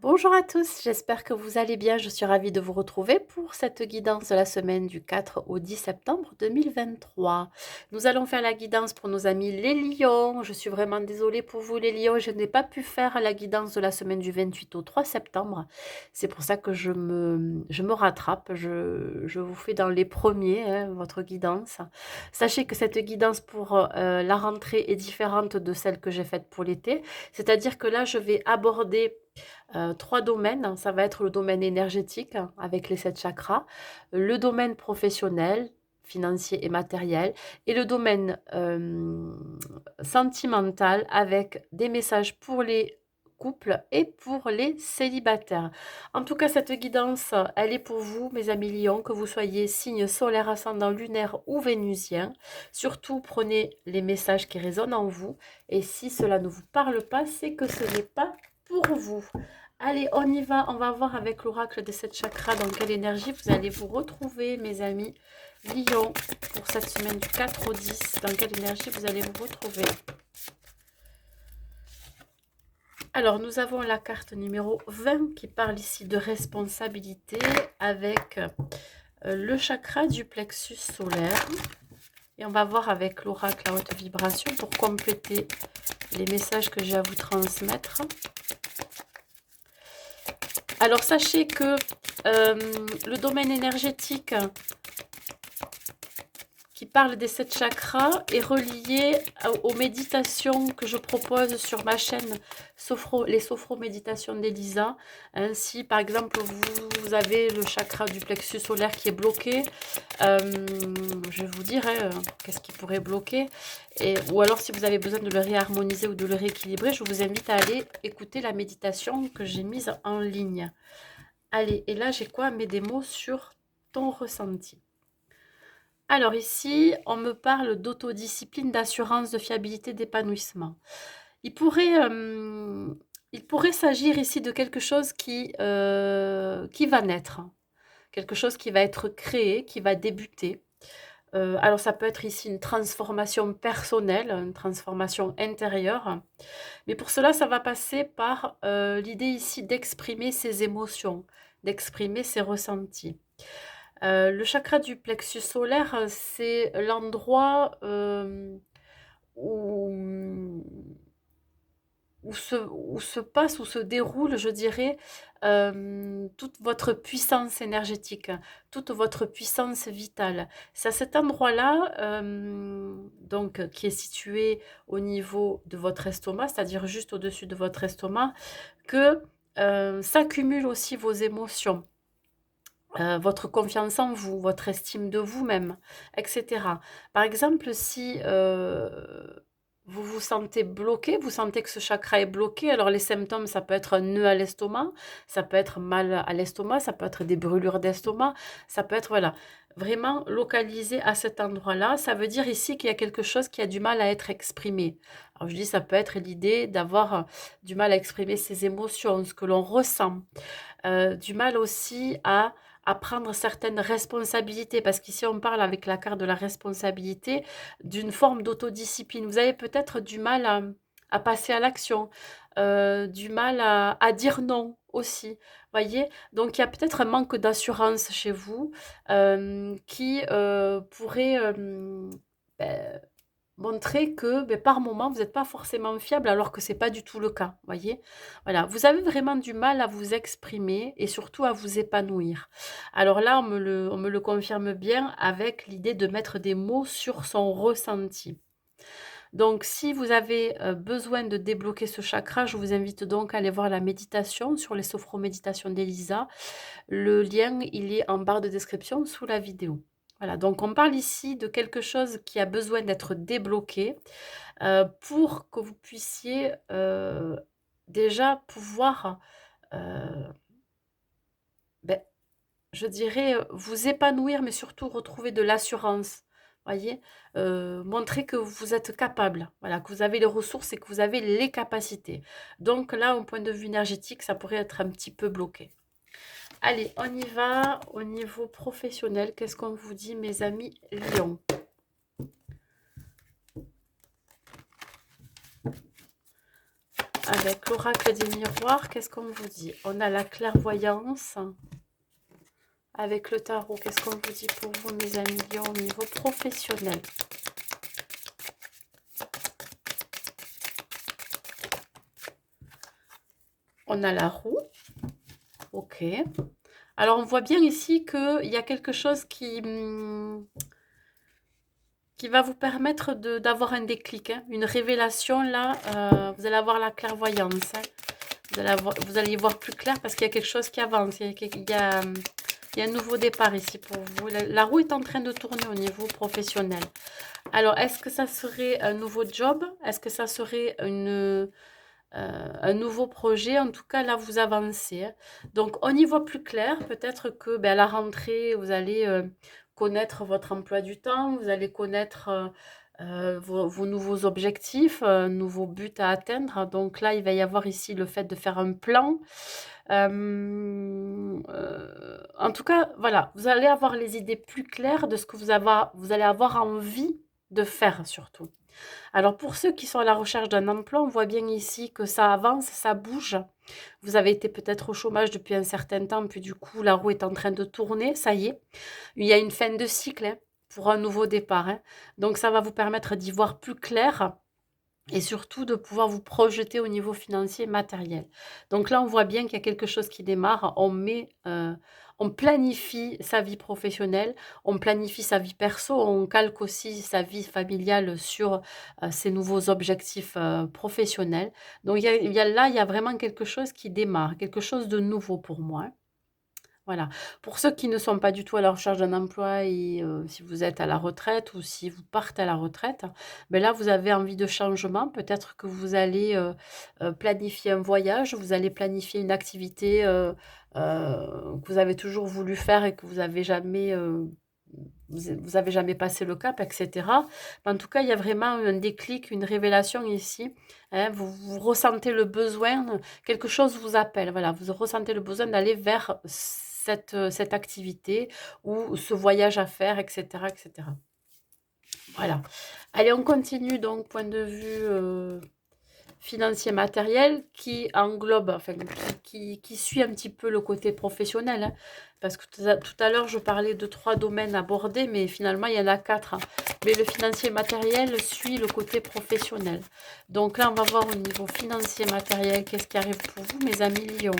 Bonjour à tous, j'espère que vous allez bien. Je suis ravie de vous retrouver pour cette guidance de la semaine du 4 au 10 septembre 2023. Nous allons faire la guidance pour nos amis les lions. Je suis vraiment désolée pour vous les lions, je n'ai pas pu faire la guidance de la semaine du 28 au 3 septembre. C'est pour ça que je me rattrape, je vous fais dans les premiers votre guidance. Sachez que cette guidance pour la rentrée est différente de celle que j'ai faite pour l'été. C'est-à-dire que là, je vais aborder trois domaines. Ça va être le domaine énergétique avec les sept chakras, le domaine professionnel, financier et matériel, et le domaine sentimental avec des messages pour les couples et pour les célibataires. En tout cas, cette guidance, elle est pour vous, mes amis lions, que vous soyez signe solaire, ascendant, lunaire ou vénusien. Surtout, prenez les messages qui résonnent en vous. Et si cela ne vous parle pas, c'est que ce n'est pas pour vous. Allez, on y va. On va voir avec l'oracle des sept chakras dans quelle énergie vous allez vous retrouver, mes amis Lion, pour cette semaine du 4 au 10. Dans quelle énergie vous allez vous retrouver. Alors, nous avons la carte numéro 20 qui parle ici de responsabilité avec le chakra du plexus solaire. Et on va voir avec l'oracle à haute vibration pour compléter les messages que j'ai à vous transmettre. Alors, sachez que le domaine énergétique qui parle des sept chakras est relié aux méditations que je propose sur ma chaîne les sophro-méditations d'Elisa. Ainsi, par exemple, vous avez le chakra du plexus solaire qui est bloqué. Je vais vous dire qu'est-ce qui pourrait bloquer. Ou alors, si vous avez besoin de le réharmoniser ou de le rééquilibrer, je vous invite à aller écouter la méditation que j'ai mise en ligne. Allez, et là, j'ai quoi? Mes démos sur ton ressenti. Alors ici, on me parle d'autodiscipline, d'assurance, de fiabilité, d'épanouissement. Il pourrait, il pourrait s'agir ici de quelque chose qui va naître, quelque chose qui va être créé, qui va débuter. Alors ça peut être ici une transformation personnelle, une transformation intérieure. Mais pour cela, ça va passer par l'idée ici d'exprimer ses émotions, d'exprimer ses ressentis. Le chakra du plexus solaire, c'est l'endroit où, où se passe, où se déroule, je dirais, toute votre puissance énergétique, toute votre puissance vitale. C'est à cet endroit-là, donc, qui est situé au niveau de votre estomac, c'est-à-dire juste au-dessus de votre estomac, que s'accumulent aussi vos émotions. Votre confiance en vous, votre estime de vous-même, etc. Par exemple, si vous vous sentez bloqué, vous sentez que ce chakra est bloqué, alors les symptômes, ça peut être un nœud à l'estomac, ça peut être mal à l'estomac, ça peut être des brûlures d'estomac, ça peut être, voilà, vraiment localisé à cet endroit-là. Ça veut dire ici qu'il y a quelque chose qui a du mal à être exprimé. Alors je dis, ça peut être l'idée d'avoir du mal à exprimer ses émotions, ce que l'on ressent, du mal aussi à prendre certaines responsabilités, parce qu'ici on parle avec la carte de la responsabilité d'une forme d'autodiscipline. Vous avez peut-être du mal à passer à l'action, du mal à dire non aussi, voyez. Donc il y a peut-être un manque d'assurance chez vous qui pourrait ben, montrer que par moment vous n'êtes pas forcément fiable alors que c'est pas du tout le cas, voyez? Voilà, vous avez vraiment du mal à vous exprimer et surtout à vous épanouir. Alors là, on me le confirme bien avec l'idée de mettre des mots sur son ressenti. Donc si vous avez besoin de débloquer ce chakra, je vous invite donc à aller voir la méditation sur les sophro-méditations d'Elisa. Le lien, il est en barre de description sous la vidéo. Voilà, donc on parle ici de quelque chose qui a besoin d'être débloqué pour que vous puissiez déjà pouvoir, euh, ben, je dirais, vous épanouir, mais surtout retrouver de l'assurance. Voyez, montrer que vous êtes capable, voilà, que vous avez les ressources et que vous avez les capacités. Donc là, au point de vue énergétique, ça pourrait être un petit peu bloqué. Allez, on y va au niveau professionnel. Qu'est-ce qu'on vous dit, mes amis Lion? avec l'oracle des miroirs, qu'est-ce qu'on vous dit? On a la clairvoyance. Avec le tarot, qu'est-ce qu'on vous dit pour vous, mes amis, au niveau professionnel? On a la roue. Ok. Alors, on voit bien ici qu'il y a quelque chose qui va vous permettre d'avoir un déclic, hein, une révélation. Là, vous allez avoir la clairvoyance. Hein. Vous allez y voir plus clair parce qu'il y a quelque chose qui avance. Il y a un nouveau départ ici pour vous. La roue est en train de tourner au niveau professionnel. Alors, est-ce que ça serait un nouveau job? Est-ce que ça serait un nouveau projet? En tout cas, là, vous avancez. Hein. Donc, on y voit plus clair. Peut-être que à la rentrée, vous allez connaître votre emploi du temps. Vous allez connaître vos nouveaux objectifs, nouveaux buts à atteindre. Donc là, il va y avoir ici le fait de faire un plan. En tout cas, voilà, vous allez avoir les idées plus claires de ce que vous allez avoir envie de faire surtout. Alors pour ceux qui sont à la recherche d'un emploi, on voit bien ici que ça avance, ça bouge. Vous avez été peut-être au chômage depuis un certain temps, puis du coup la roue est en train de tourner, ça y est. Il y a une fin de cycle hein, pour un nouveau départ. Hein. Donc ça va vous permettre d'y voir plus clair et surtout de pouvoir vous projeter au niveau financier et matériel. Donc là, on voit bien qu'il y a quelque chose qui démarre. On planifie sa vie professionnelle, on planifie sa vie perso, on calque aussi sa vie familiale sur ses nouveaux objectifs professionnels. Donc là, il y a vraiment quelque chose qui démarre, quelque chose de nouveau pour moi. Hein. Voilà. Pour ceux qui ne sont pas du tout à la recherche d'un emploi et si vous êtes à la retraite ou si vous partez à la retraite, là, vous avez envie de changement. Peut-être que vous allez planifier un voyage, vous allez planifier une activité que vous avez toujours voulu faire et que vous avez jamais passé le cap, etc. En tout cas, il y a vraiment un déclic, une révélation ici. Hein. Vous ressentez le besoin, quelque chose vous appelle. Voilà, vous ressentez le besoin d'aller vers cette activité ou ce voyage à faire, etc., etc. Voilà. Allez, on continue donc, point de vue financier matériel qui englobe, enfin, qui suit un petit peu le côté professionnel. Hein, parce que tout à l'heure, je parlais de 3 domaines abordés, mais finalement, il y en a 4. Hein. Mais le financier matériel suit le côté professionnel. Donc là, on va voir au niveau financier matériel, qu'est-ce qui arrive pour vous, mes amis Lions.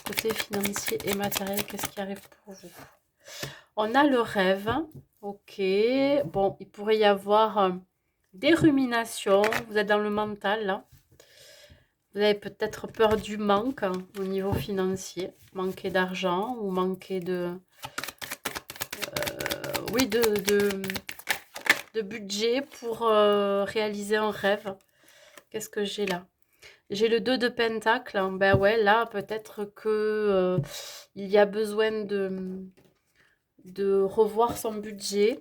Côté financier et matériel, qu'est-ce qui arrive pour vous? On a le rêve. Ok. Bon, il pourrait y avoir des ruminations. Vous êtes dans le mental, là. Vous avez peut-être peur du manque hein, au niveau financier. Manquer d'argent ou manquer oui, de budget pour réaliser un rêve. Qu'est-ce que j'ai là? J'ai le 2 de pentacle. Hein. Ben ouais, là, peut-être que il y a besoin de revoir son budget.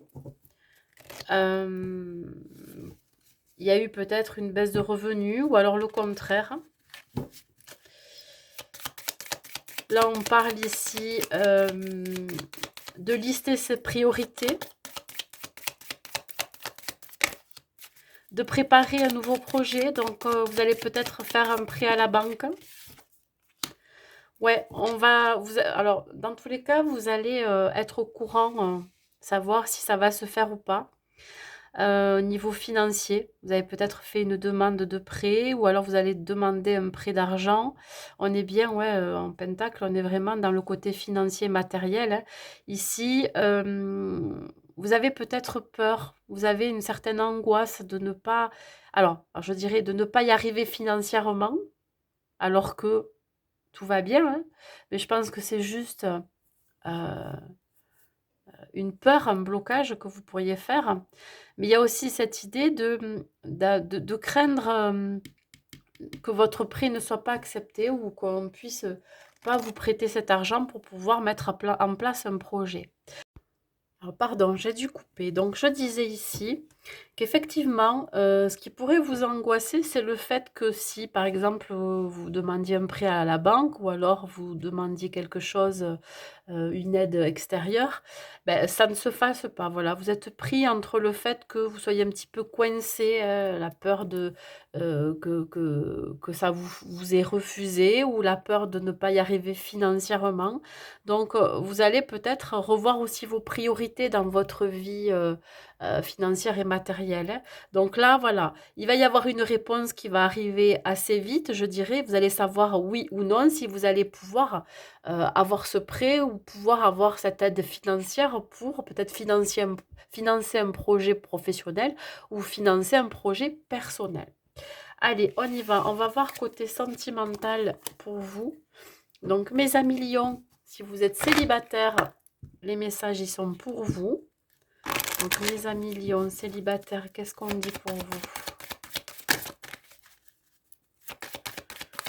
Il y a eu peut-être une baisse de revenus ou alors le contraire. Là, on parle ici de lister ses priorités, de préparer un nouveau projet. Donc, vous allez peut-être faire un prêt à la banque. Ouais, alors, dans tous les cas, vous allez être au courant, savoir si ça va se faire ou pas. Au niveau financier, vous avez peut-être fait une demande de prêt ou alors vous allez demander un prêt d'argent. On est bien, ouais, en pentacle, on est vraiment dans le côté financier matériel. Hein. Ici, vous avez peut-être peur, vous avez une certaine angoisse de ne pas, alors je dirais de ne pas y arriver financièrement, alors que tout va bien, hein. Mais je pense que c'est juste une peur, un blocage que vous pourriez faire. Mais il y a aussi cette idée de craindre que votre prêt ne soit pas accepté ou qu'on puisse pas vous prêter cet argent pour pouvoir mettre en place un projet. Alors, pardon, j'ai dû couper. Donc, je disais ici Qu'effectivement, ce qui pourrait vous angoisser, c'est le fait que si, par exemple, vous demandiez un prêt à la banque ou alors vous demandiez quelque chose, une aide extérieure, beh, ça ne se fasse pas. Voilà, vous êtes pris entre le fait que vous soyez un petit peu coincé, la peur de, que ça vous est refusé ou la peur de ne pas y arriver financièrement. Donc, vous allez peut-être revoir aussi vos priorités dans votre vie, financière et matérielle, hein. Donc là, voilà, il va y avoir une réponse qui va arriver assez vite, je dirais. Vous allez savoir oui ou non si vous allez pouvoir, avoir ce prêt ou pouvoir avoir cette aide financière pour peut-être financer un projet professionnel ou financer un projet personnel. Allez, on y va. On va voir côté sentimental pour vous. Donc, mes amis lions, si vous êtes célibataire, les messages y sont pour vous. Donc, mes amis lions, célibataires, qu'est-ce qu'on dit pour vous?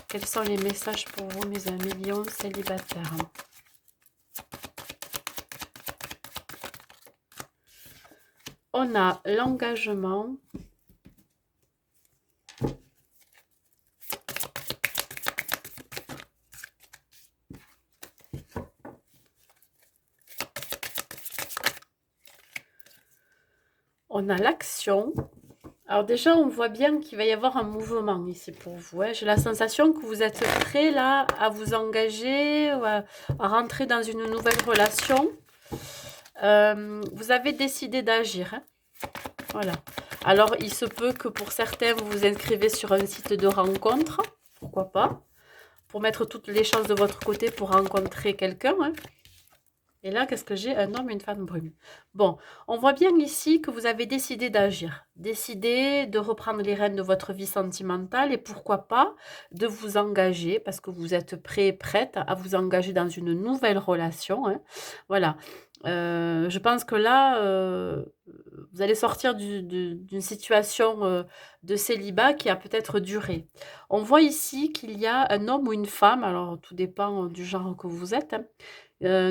Quels sont les messages pour vous, mes amis lions, célibataires? On a l'engagement. On a l'action. Alors déjà, on voit bien qu'il va y avoir un mouvement ici pour vous, hein. J'ai la sensation que vous êtes prêt là à vous engager, ou à rentrer dans une nouvelle relation. Vous avez décidé d'agir, hein. Voilà. Alors, il se peut que pour certains, vous vous inscrivez sur un site de rencontre, pourquoi pas, pour mettre toutes les chances de votre côté pour rencontrer quelqu'un, hein. Et là, qu'est-ce que j'ai? Un homme et une femme brune. Bon, on voit bien ici que vous avez décidé d'agir, décidé de reprendre les rênes de votre vie sentimentale et pourquoi pas de vous engager parce que vous êtes prêt, prête à vous engager dans une nouvelle relation, hein. Voilà. Je pense que là, vous allez sortir d'une situation de célibat qui a peut-être duré. On voit ici qu'il y a un homme ou une femme, alors tout dépend du genre que vous êtes, hein,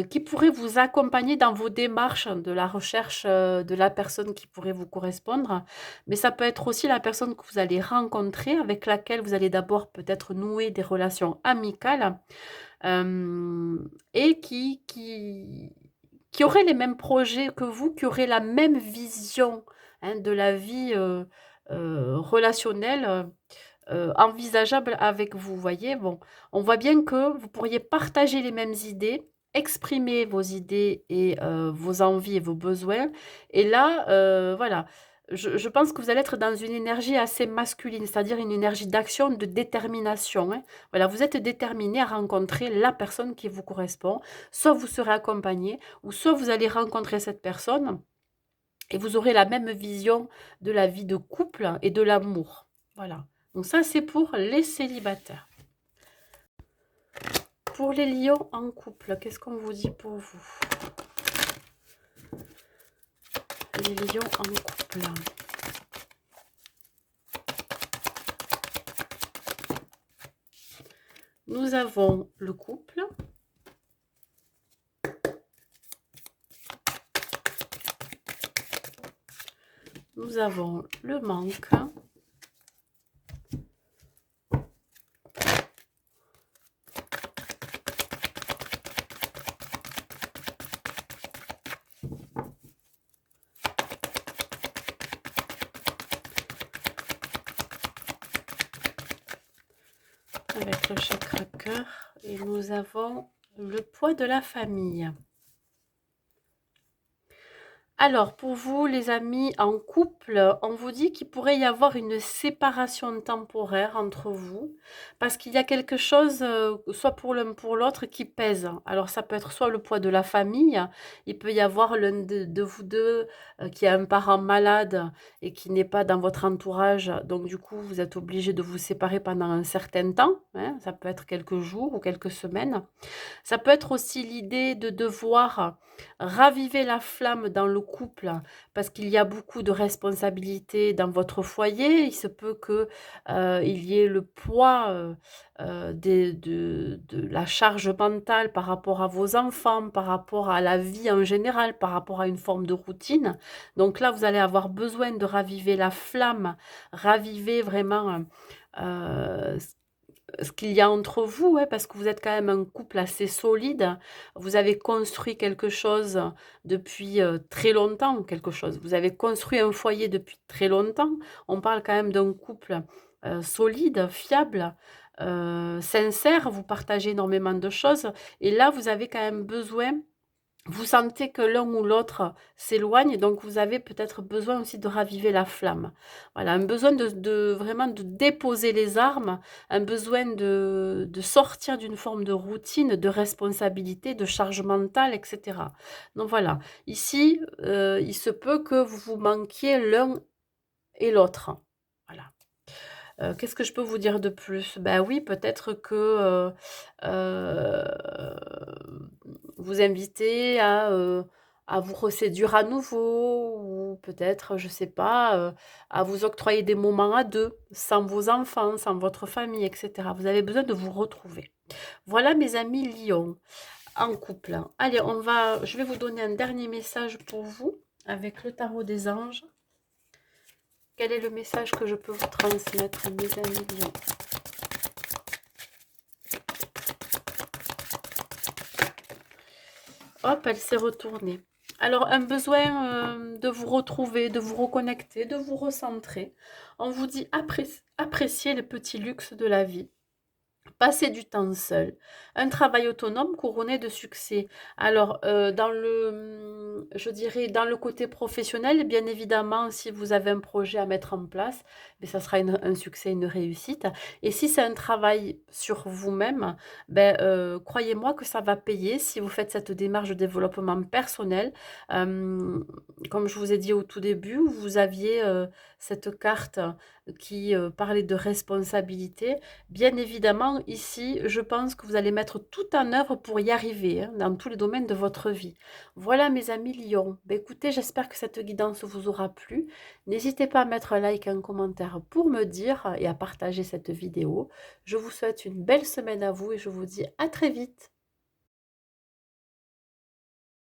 qui pourrait vous accompagner dans vos démarches de la recherche, de la personne qui pourrait vous correspondre. Mais ça peut être aussi la personne que vous allez rencontrer, avec laquelle vous allez d'abord peut-être nouer des relations amicales, et qui aurait les mêmes projets que vous, qui aurait la même vision, hein, de la vie, relationnelle, envisageable avec vous, voyez? Bon, on voit bien que vous pourriez partager les mêmes idées, exprimer vos idées et vos envies et vos besoins et là, voilà, je pense que vous allez être dans une énergie assez masculine, c'est-à-dire une énergie d'action, de détermination, hein. Voilà, vous êtes déterminé à rencontrer la personne qui vous correspond. Soit vous serez accompagné ou soit vous allez rencontrer cette personne et vous aurez la même vision de la vie de couple et de l'amour. Voilà. Donc ça, c'est pour les célibataires. Pour les lions en couple, qu'est-ce qu'on vous dit pour vous? Les lions en couple. Nous avons le couple. Nous avons le manque. Avec le chakra cœur. Et nous avons le poids de la famille. Alors, pour vous, les amis en couple, on vous dit qu'il pourrait y avoir une séparation temporaire entre vous, parce qu'il y a quelque chose, soit pour l'un pour l'autre, qui pèse. Alors, ça peut être soit le poids de la famille, il peut y avoir l'un de vous deux qui a un parent malade et qui n'est pas dans votre entourage, donc du coup, vous êtes obligé de vous séparer pendant un certain temps, hein, ça peut être quelques jours ou quelques semaines. Ça peut être aussi l'idée de devoir raviver la flamme dans le couple, parce qu'il y a beaucoup de responsabilités dans votre foyer. Il se peut que, il y ait le poids, de la charge mentale par rapport à vos enfants, par rapport à la vie en général, par rapport à une forme de routine. Donc là, vous allez avoir besoin de raviver la flamme, raviver vraiment, ce qu'il y a entre vous, ouais, parce que vous êtes quand même un couple assez solide. Vous avez construit quelque chose depuis, très longtemps, quelque chose. Vous avez construit un foyer depuis très longtemps. On parle quand même d'un couple, solide, fiable, sincère. Vous partagez énormément de choses et là, vous avez quand même besoin, vous sentez que l'un ou l'autre s'éloigne, donc vous avez peut-être besoin aussi de raviver la flamme. Voilà, un besoin de vraiment de déposer les armes, un besoin de sortir d'une forme de routine, de responsabilité, de charge mentale, et cetera. Donc voilà, ici, il se peut que vous vous manquiez l'un et l'autre. Voilà. Qu'est-ce que je peux vous dire de plus? Ben oui, peut-être que, vous inviter à vous reséduire à nouveau ou peut-être, je sais pas, à vous octroyer des moments à 2, sans vos enfants, sans votre famille et cetera. Vous avez besoin de vous retrouver. Voilà mes amis lions, en couple. Allez, je vais vous donner un dernier message pour vous avec le tarot des anges. Quel est le message que je peux vous transmettre, mes amis lions? Hop, elle s'est retournée. Alors, un besoin de vous retrouver, de vous reconnecter, de vous recentrer. On vous dit apprécier les petits luxes de la vie. Passer du temps seul, un travail autonome couronné de succès. Alors, je dirais dans le côté professionnel, bien évidemment, si vous avez un projet à mettre en place, beh, ça sera un succès, une réussite. Et si c'est un travail sur vous-même, ben, croyez-moi que ça va payer si vous faites cette démarche de développement personnel. Hem, Comme je vous ai dit au tout début, vous aviez, cette carte qui, parlait de responsabilité. Bien évidemment, ici, je pense que vous allez mettre tout en œuvre pour y arriver, hein, dans tous les domaines de votre vie. Voilà mes amis lions. Ben, écoutez, j'espère que cette guidance vous aura plu. N'hésitez pas à mettre un like et un commentaire pour me dire et à partager cette vidéo. Je vous souhaite une belle semaine à vous et je vous dis à très vite.